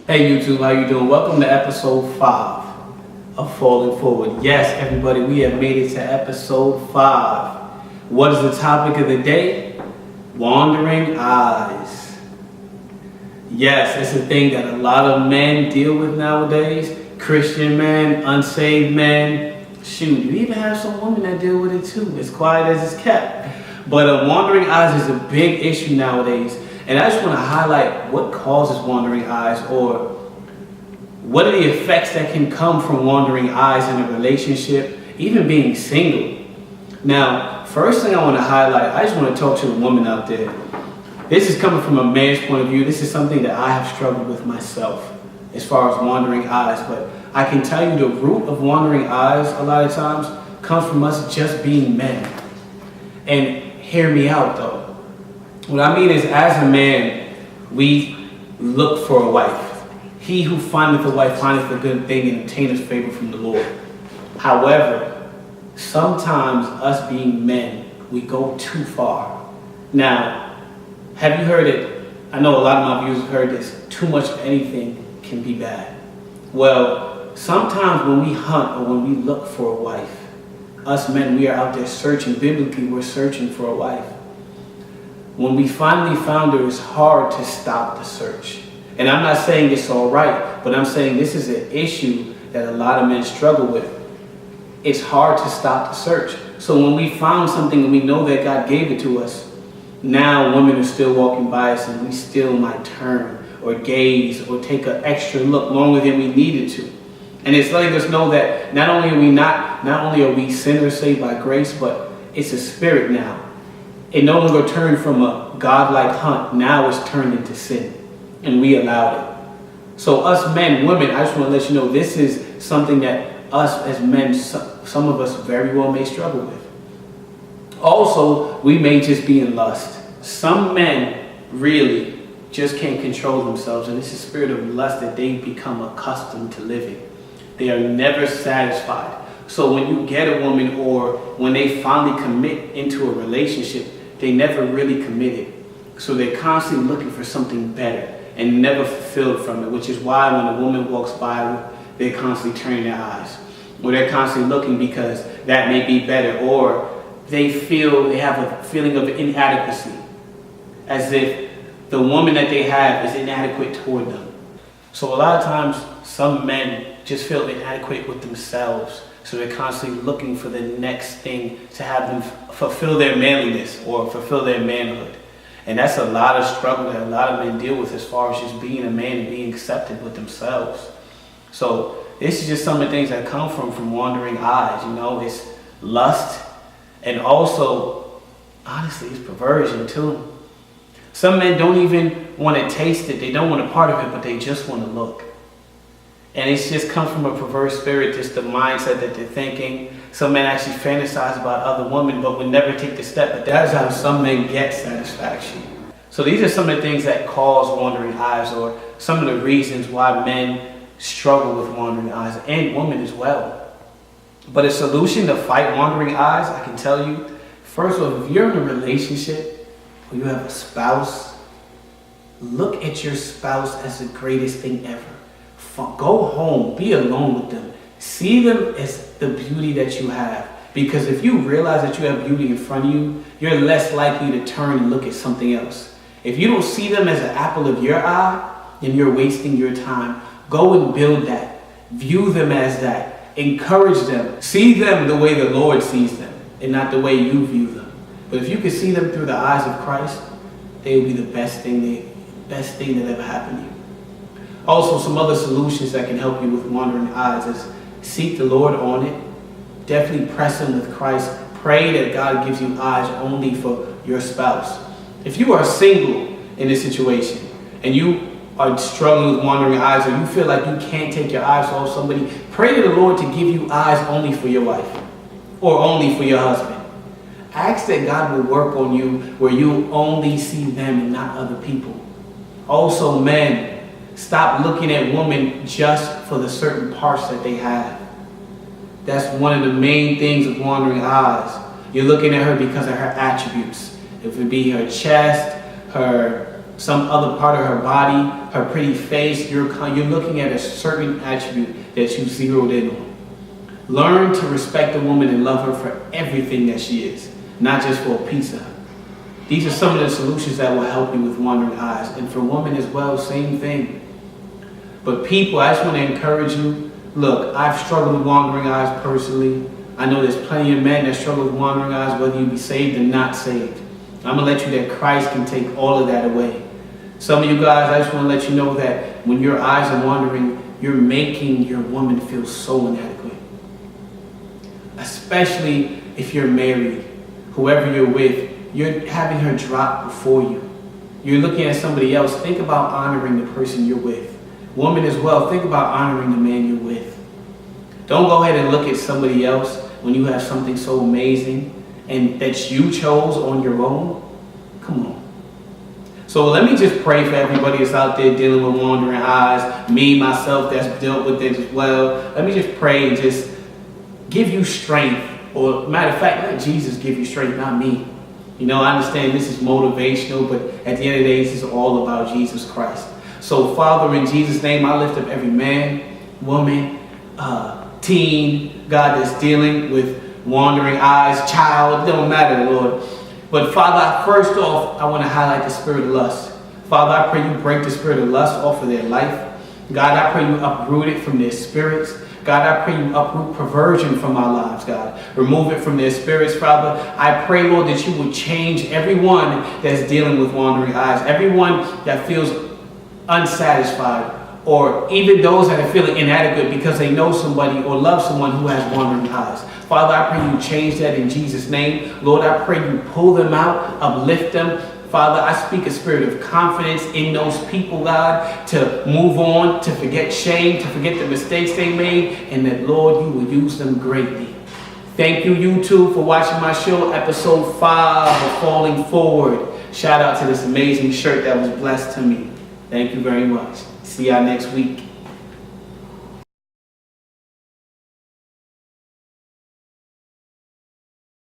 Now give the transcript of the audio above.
Hey YouTube, how you doing? Welcome to episode 5 of Falling Forward. Yes, everybody, we have made it to episode 5. What is the topic of the day? Wandering eyes. Yes, it's a thing that a lot of men deal with nowadays. Christian men, unsaved men. Shoot, you even have some women that deal with it too. As quiet as it's kept. But wandering eyes is a big issue nowadays. And I just want to highlight what causes wandering eyes, or what are the effects that can come from wandering eyes in a relationship, even being single. Now, first thing I want to highlight, I just want to talk to the woman out there. This is coming from a man's point of view. This is something that I have struggled with myself as far as wandering eyes. But I can tell you the root of wandering eyes a lot of times comes from us just being men. And hear me out though. What I mean is, as a man, we look for a wife. He who findeth a wife findeth a good thing and obtaineth favor from the Lord. However, sometimes us being men, we go too far. Now, have you heard it? I know a lot of my viewers have heard this. Too much of anything can be bad. Well, sometimes when we hunt or when we look for a wife, us men, we are out there searching. Biblically, we're searching for a wife. When we finally found her, it's hard to stop the search. And I'm not saying it's all right, but I'm saying this is an issue that a lot of men struggle with. It's hard to stop the search. So when we found something and we know that God gave it to us, now women are still walking by us and we still might turn or gaze or take an extra look longer than we needed to. And it's letting us know that not only are we sinners saved by grace, but it's a spirit now. It no longer turned from a godlike hunt. Now it's turned into sin. And we allowed it. So us men, women, I just want to let you know this is something that us as men, some of us very well may struggle with. Also, we may just be in lust. Some men really just can't control themselves. And it's a spirit of lust that they become accustomed to living. They are never satisfied. So when you get a woman, or when they finally commit into a relationship, they never really committed. So they're constantly looking for something better and never fulfilled from it, which is why when a woman walks by, they're constantly turning their eyes. Or they're constantly looking because that may be better. Or they have a feeling of inadequacy, as if the woman that they have is inadequate toward them. So a lot of times, some men just feel inadequate with themselves. So they're constantly looking for the next thing to have them fulfill their manliness or fulfill their manhood. And that's a lot of struggle that a lot of men deal with as far as just being a man and being accepted with themselves. So this is just some of the things that come from wandering eyes. You know, it's lust, and also, honestly, it's perversion too. Some men don't even want to taste it. They don't want a part of it, but they just want to look. And it's just comes from a perverse spirit, just the mindset that they're thinking. Some men actually fantasize about other women, but would never take the step. But that's how some men get satisfaction. So these are some of the things that cause wandering eyes, or some of the reasons why men struggle with wandering eyes, and women as well. But a solution to fight wandering eyes, I can tell you, first of all, if you're in a relationship or you have a spouse, look at your spouse as the greatest thing ever. Go home, be alone with them. See them as the beauty that you have. Because if you realize that you have beauty in front of you, you're less likely to turn and look at something else. If you don't see them as an apple of your eye, then you're wasting your time. Go and build that. View them as that. Encourage them. See them the way the Lord sees them, and not the way you view them. But if you can see them through the eyes of Christ, they will be the best thing that ever happened to you. Also, some other solutions that can help you with wandering eyes is seek the Lord on it. Definitely press Him with Christ. Pray that God gives you eyes only for your spouse. If you are single in this situation and you are struggling with wandering eyes, or you feel like you can't take your eyes off somebody, pray to the Lord to give you eyes only for your wife or only for your husband. Ask that God will work on you where you only see them and not other people. Also, men, stop looking at women just for the certain parts that they have. That's one of the main things of wandering eyes. You're looking at her because of her attributes. If it be her chest, her some other part of her body, her pretty face, you're looking at a certain attribute that you zeroed in on. Learn to respect a woman and love her for everything that she is, not just for a piece of her. These are some of the solutions that will help you with wandering eyes. And for women as well, same thing. But people, I just want to encourage you. Look, I've struggled with wandering eyes personally. I know there's plenty of men that struggle with wandering eyes, whether you be saved or not saved. I'm going to let you that Christ can take all of that away. Some of you guys, I just want to let you know that when your eyes are wandering, you're making your woman feel so inadequate. Especially if you're married, whoever you're with, you're having her drop before you. You're looking at somebody else. Think about honoring the person you're with. Woman as well, think about honoring the man you're with. Don't go ahead and look at somebody else when you have something so amazing and that you chose on your own. Come on. So let me just pray for everybody that's out there dealing with wandering eyes. Me, myself, that's dealt with it as well. Let me just pray and just give you strength. Or matter of fact, let Jesus give you strength, not me. You know, I understand this is motivational, but at the end of the day, this is all about Jesus Christ. So, Father, in Jesus' name, I lift up every man, woman, teen, God, that's dealing with wandering eyes, child, it don't matter, Lord. But, Father, first off, I want to highlight the spirit of lust. Father, I pray you break the spirit of lust off of their life. God, I pray you uproot it from their spirits. God, I pray you uproot perversion from our lives, God. Remove it from their spirits, Father. I pray, Lord, that you would change everyone that's dealing with wandering eyes, everyone that feels unsatisfied, or even those that are feeling inadequate because they know somebody or love someone who has wandering eyes. Father, I pray you change that in Jesus' name. Lord, I pray you pull them out, uplift them. Father, I speak a spirit of confidence in those people, God, to move on, to forget shame, to forget the mistakes they made, and that, Lord, you will use them greatly. Thank you, YouTube, for watching my show, episode 5 of Falling Forward. Shout out to this amazing shirt that was blessed to me. Thank you very much. See y'all next week.